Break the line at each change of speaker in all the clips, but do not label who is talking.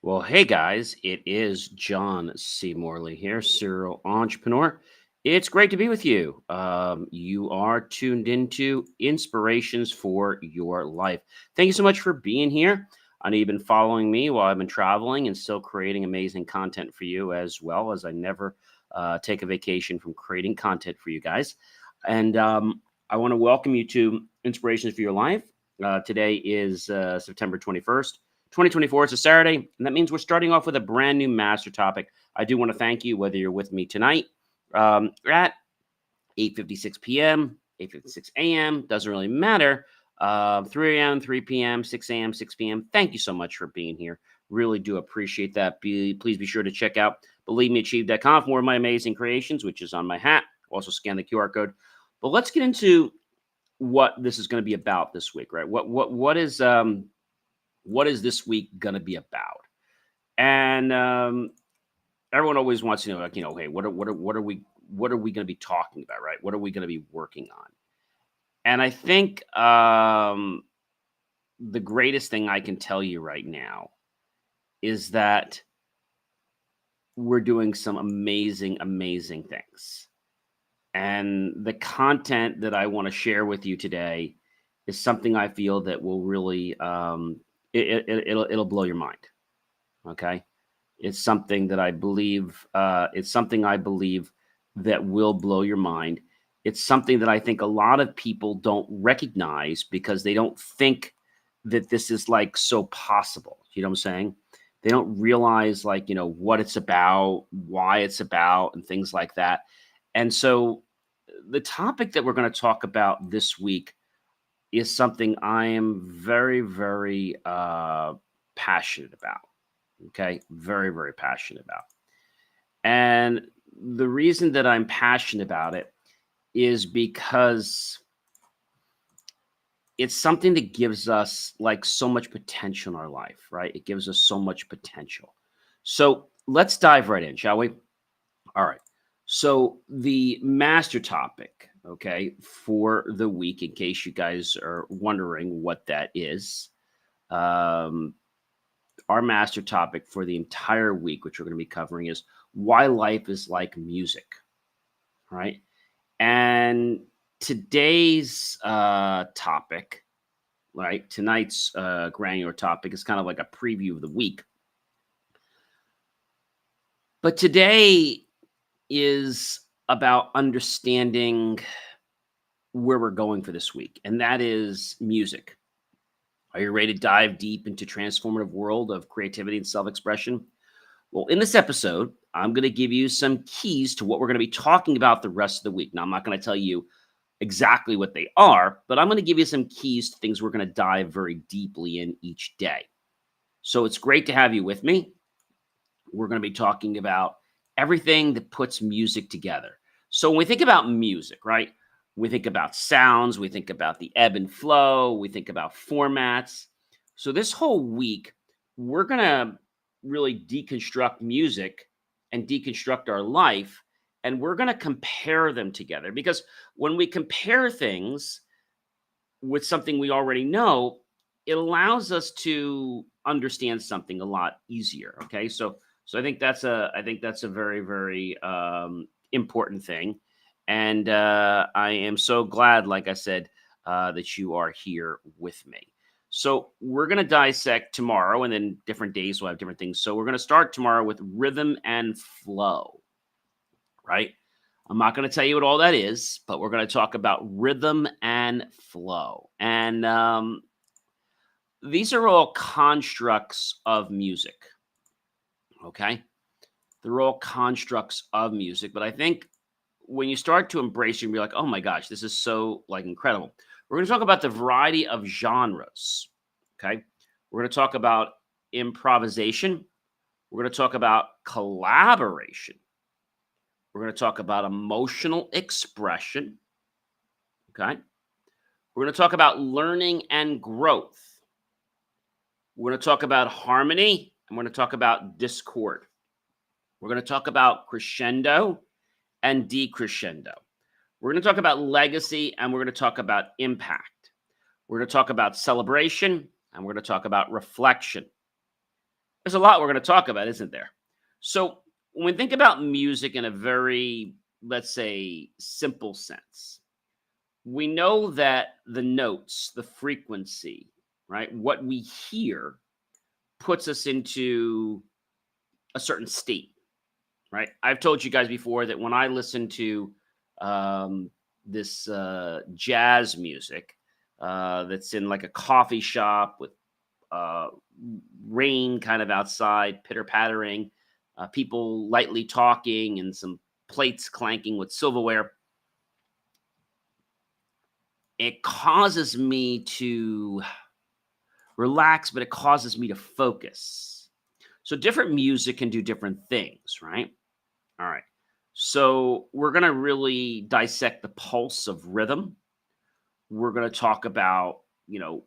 Well, hey guys, it is John C. Morley here, serial entrepreneur. It's great to be with you. You are tuned into Inspirations for Your Life. Thank you so much for being here. I know you've been following me while I've been traveling and still creating amazing content for you, as well as I never take a vacation from creating content for you guys. And I want to welcome you to Inspirations for Your Life. Today is September 21st. 2024. It's a Saturday, and that means we're starting off with a brand new master topic. I do want to thank you, whether you're with me tonight at 8:56 p.m., 8:56 a.m., doesn't really matter. 3 a.m., 3 p.m., 6 a.m., 6 p.m. Thank you so much for being here. Really do appreciate that. Please be sure to check out believemeachieve.com for more of my amazing creations, which is on my hat. Also scan the QR code. But let's get into what this is going to be about this week, right? What is this week going to be about? And everyone always wants to know, like, hey, what are we going to be talking about, right? What are we going to be working on? And I think the greatest thing I can tell you right now is that we're doing some amazing, amazing things. And the content that I want to share with you today is something I feel that will really it'll blow your mind. Okay, it's something that I believe. It's something I believe that will blow your mind. It's something that I think a lot of people don't recognize because they don't think that this is like so possible. You know what I'm saying? They don't realize what it's about, why it's about, and things like that. And so the topic that we're going to talk about this week is something I am very, very passionate about. Okay. Very, very passionate about. And the reason that I'm passionate about it is because it's something that gives us like so much potential in our life, right? It gives us so much potential. So let's dive right in, shall we? All right. So the master topic, okay, for the week, in case you guys are wondering what that is, um, our master topic for the entire week, which we're going to be covering, is why life is like music, right? And today's topic, right, tonight's granular topic is kind of like a preview of the week. But today is about understanding where we're going for this week, and that is music. Are you ready to dive deep into transformative world of creativity and self-expression? Well, in this episode, I'm going to give you some keys to what we're going to be talking about the rest of the week. Now, I'm not going to tell you exactly what they are, but I'm going to give you some keys to things we're going to dive very deeply in each day. So it's great to have you with me. We're going to be talking about everything that puts music together. So when we think about music, right, we think about sounds, we think about the ebb and flow, we think about formats. So this whole week, we're going to really deconstruct music and deconstruct our life, and we're going to compare them together, because when we compare things with something we already know, it allows us to understand something a lot easier. Okay, so I think that's a very, very important thing, and I am so glad, like I said, that you are here with me. So we're gonna dissect tomorrow, and then different days will have different things. So we're gonna start tomorrow with rhythm and flow, right? I'm not going to tell you what all that is, but we're going to talk about rhythm and flow. And these are all constructs of music. Okay. They're all constructs of music. But I think when you start to embrace it, you'll be like, oh my gosh, this is so like incredible. We're going to talk about the variety of genres. Okay. We're going to talk about improvisation. We're going to talk about collaboration. We're going to talk about emotional expression. Okay. We're going to talk about learning and growth. We're going to talk about harmony, and we're going to talk about discord. We're going to talk about crescendo and decrescendo. We're going to talk about legacy, and we're going to talk about impact. We're going to talk about celebration, and we're going to talk about reflection. There's a lot we're going to talk about, isn't there? So, when we think about music in a very, let's say, simple sense, we know that the notes, the frequency, right? What we hear puts us into a certain state, right? I've told you guys before that when I listen to um, this jazz music that's in like a coffee shop with uh, rain kind of outside, pitter pattering, people lightly talking, and some plates clanking with silverware, it causes me to relax, but it causes me to focus. So different music can do different things, right? All right. So we're going to really dissect the pulse of rhythm. We're going to talk about,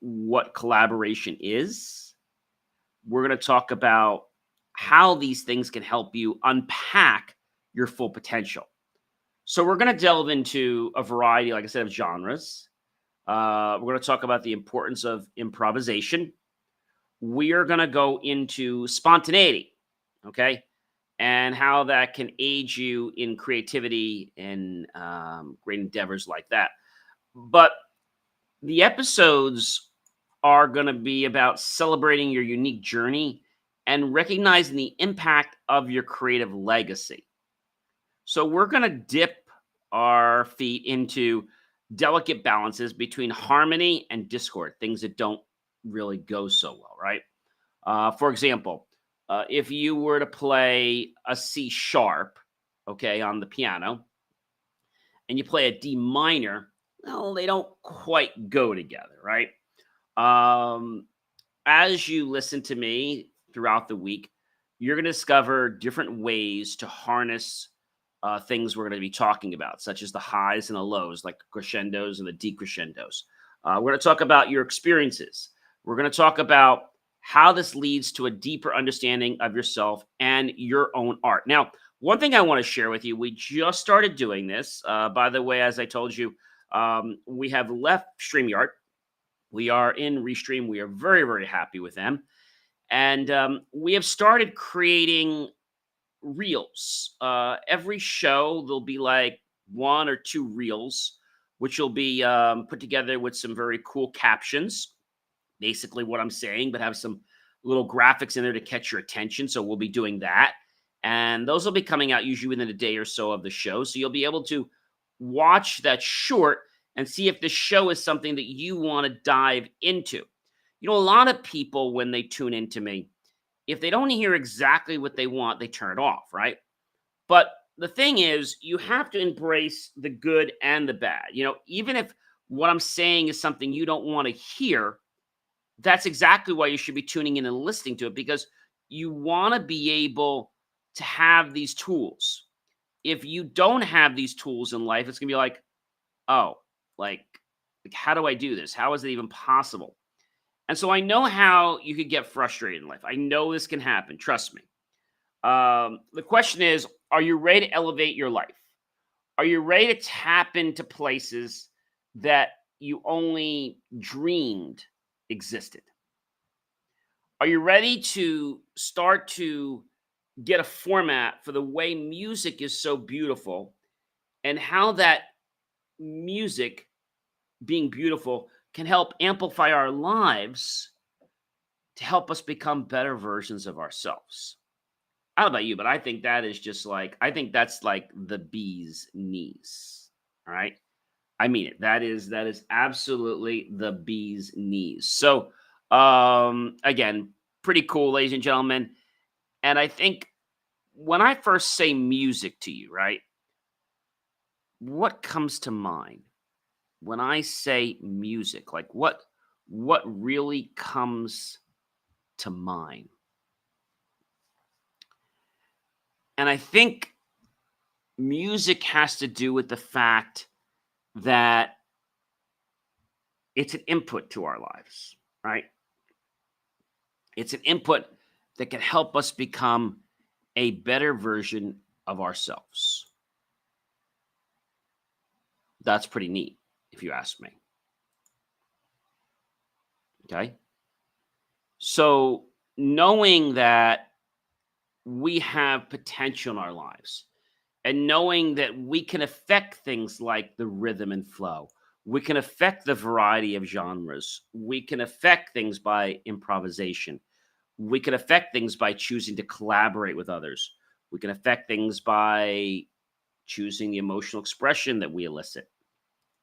what collaboration is. We're going to talk about how these things can help you unpack your full potential. So we're going to delve into a variety, like I said, of genres. We're going to talk about the importance of improvisation. We are going to go into spontaneity, okay, and how that can aid you in creativity and great endeavors like that. But the episodes are going to be about celebrating your unique journey and recognizing the impact of your creative legacy. So we're going to dip our feet into delicate balances between harmony and discord, things that don't really go so well, right? For example, if you were to play a C sharp, okay, on the piano, and you play a D minor, well, they don't quite go together, right? Um, as you listen to me throughout the week, you're going to discover different ways to harness things we're going to be talking about, such as the highs and the lows, like crescendos and the decrescendos. We're going to talk about your experiences. We're going to talk about how this leads to a deeper understanding of yourself and your own art. Now, one thing I want to share with you, we just started doing this. By the way, as I told you, we have left StreamYard. We are in Restream. We are very, very happy with them. And we have started creating reels. Every show, there'll be like one or two reels, which will be put together with some very cool captions, basically what I'm saying, but have some little graphics in there to catch your attention. So we'll be doing that. And those will be coming out usually within a day or so of the show. So you'll be able to watch that short and see if the show is something that you want to dive into. A lot of people, when they tune into me, if they don't hear exactly what they want, they turn it off, right? But the thing is, you have to embrace the good and the bad. Even if what I'm saying is something you don't want to hear, that's exactly why you should be tuning in and listening to it, because you want to be able to have these tools. If you don't have these tools in life, it's going to be like, oh, like, how do I do this? How is it even possible? And so I know how you could get frustrated in life. I know this can happen. Trust me. The question is, are you ready to elevate your life? Are you ready to tap into places that you only dreamed existed? Are you ready to start to get a format for the way music is so beautiful and how that music being beautiful can help amplify our lives to help us become better versions of ourselves? I don't know about you, but I think that is just like, I think that's like the bee's knees. All right. I mean it. That is absolutely the bee's knees. So again, pretty cool, ladies and gentlemen. And I think when I first say music to you, right? What comes to mind when I say music? Like what really comes to mind? And I think music has to do with the fact that it's an input to our lives, right? It's an input that can help us become a better version of ourselves. That's pretty neat, if you ask me. Okay. So knowing that we have potential in our lives and knowing that we can affect things like the rhythm and flow. We can affect the variety of genres. We can affect things by improvisation. We can affect things by choosing to collaborate with others. We can affect things by choosing the emotional expression that we elicit.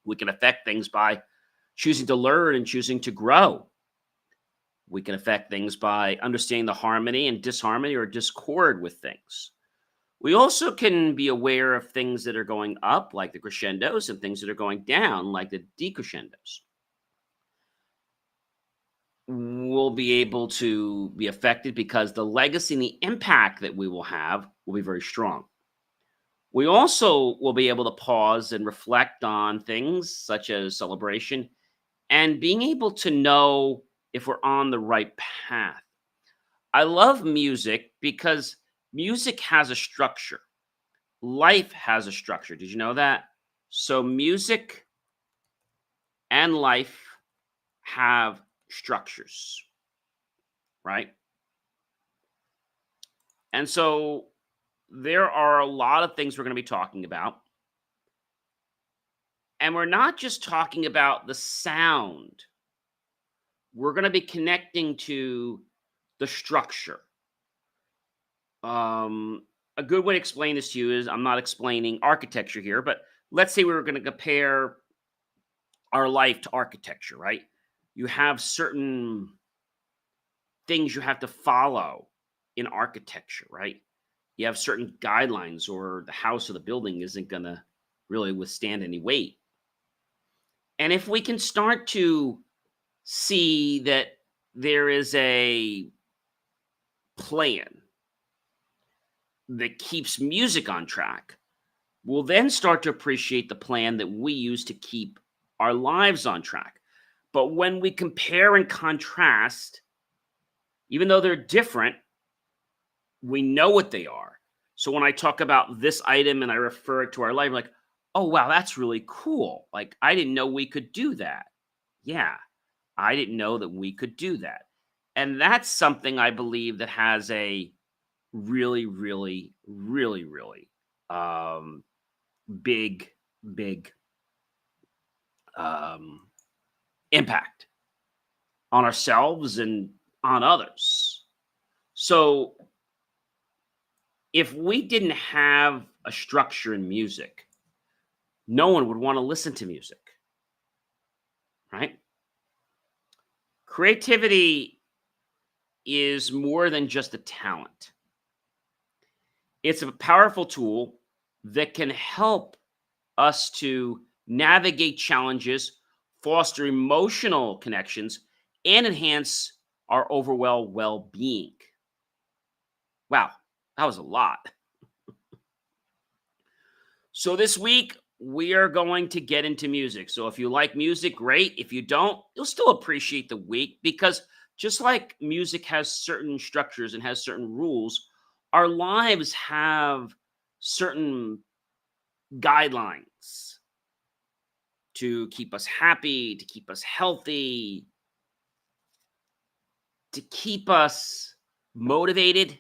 We can affect things by choosing to learn and choosing to grow. We can affect things by understanding the harmony and disharmony or discord with things. We also can be aware of things that are going up, like the crescendos, and things that are going down, like the decrescendos. We'll be able to be affected because the legacy and the impact that we will have will be very strong. We also will be able to pause and reflect on things such as celebration and being able to know if we're on the right path. I love music because music has a structure. Life has a structure. Did you know that? So music and life have structures, right? And so there are a lot of things we're going to be talking about. And we're not just talking about the sound. We're going to be connecting to the structure. A good way to explain this to you is I'm not explaining architecture here, but let's say we were going to compare our life to architecture, right? You have certain things you have to follow in architecture, right? You have certain guidelines, or the house or the building isn't going to really withstand any weight. And if we can start to see that there is a plan that keeps music on track, we'll then start to appreciate the plan that we use to keep our lives on track. But when we compare and contrast, even though they're different, we know what they are. So when I talk about this item and I refer it to our life, like, oh, wow, that's really cool. Like, I didn't know we could do that. Yeah, I didn't know that we could do that. And that's something I believe that has a really, really, really, really big, big impact on ourselves and on others. So if we didn't have a structure in music, no one would want to listen to music, right? Creativity is more than just a talent. It's a powerful tool that can help us to navigate challenges, foster emotional connections, and enhance our overall well-being. Wow, that was a lot. So this week, we are going to get into music. So if you like music, great. If you don't, you'll still appreciate the week, because just like music has certain structures and has certain rules, our lives have certain guidelines to keep us happy, to keep us healthy, to keep us motivated.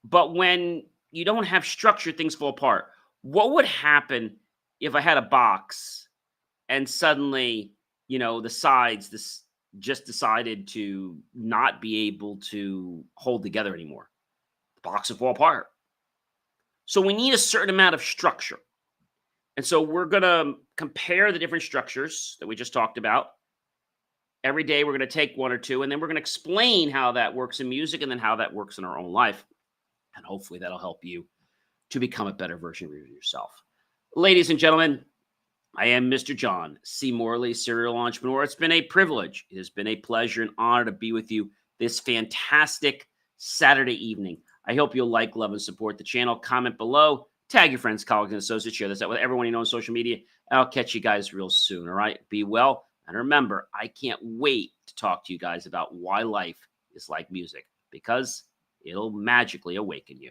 But when you don't have structure, things fall apart. What would happen if I had a box and suddenly, the sides this just decided to not be able to hold together anymore? The box would fall apart. So we need a certain amount of structure. And so we're going to compare the different structures that we just talked about. Every day we're going to take one or two, and then we're going to explain how that works in music and then how that works in our own life. And hopefully that'll help you to become a better version of yourself. Ladies and gentlemen, I am Mr. John C. Morley, serial entrepreneur. It's been a privilege. It has been a pleasure and honor to be with you this fantastic Saturday evening. I hope you'll like, love, and support the channel. Comment below. Tag your friends, colleagues, and associates. Share this out with everyone you know on social media. I'll catch you guys real soon, all right? Be well. And remember, I can't wait to talk to you guys about why life is like music, because it'll magically awaken you.